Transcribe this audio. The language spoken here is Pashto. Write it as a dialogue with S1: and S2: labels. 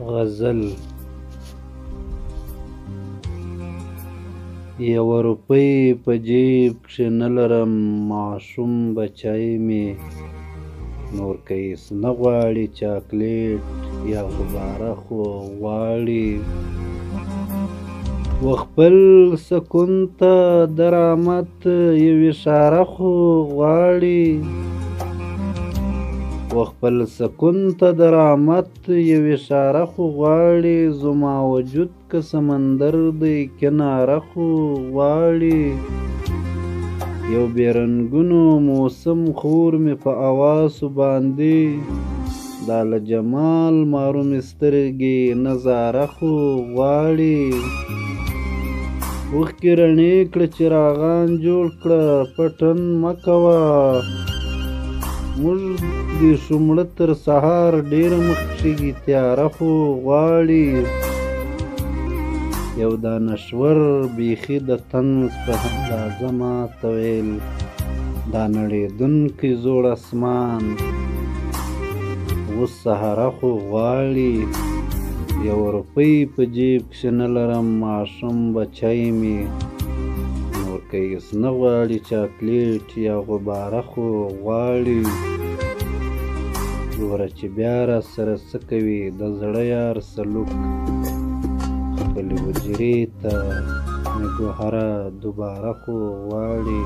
S1: غزل. یوه روپۍ په جیب کښې نه لرم، ماشوم بچی مې نور کیس نه غواړي، چاکلیټ یا غباره خو غواړي. و خپل سکون ته د رحمت یو اشاره خو غواړي، و خپل سکون ته د رحمت یو اشاره خو غواړي. زما وجود که سمندر دی کناره خو غواړي. یو بې رنګونو موسم خور مې په اواسو باندې، دا له جمال محرومې سترګې نظاره خو غواړي. اوښکې رڼې کړه چراغان جوړ کړه پټن مه کوه، موږ دې شو مړه تر سهار ډېره مخکښې تیاره خو غواړي. یو دانشور بیخي د طنز په اندازه ماته ویل، دا نړېدونکی زوړ اسمان اوس سهاره خو غواړي. یوه روپۍ په جیب کښې نه لرم، ماشوم بچی مې نور کیس نه غواړي، چاکلیټ یا غباره خو غواړي. ګوره چې بیا راسره څه کوي د زړه یار سلوک، خپلې حجرې ته مې ګوهره دوباره خو غواړي.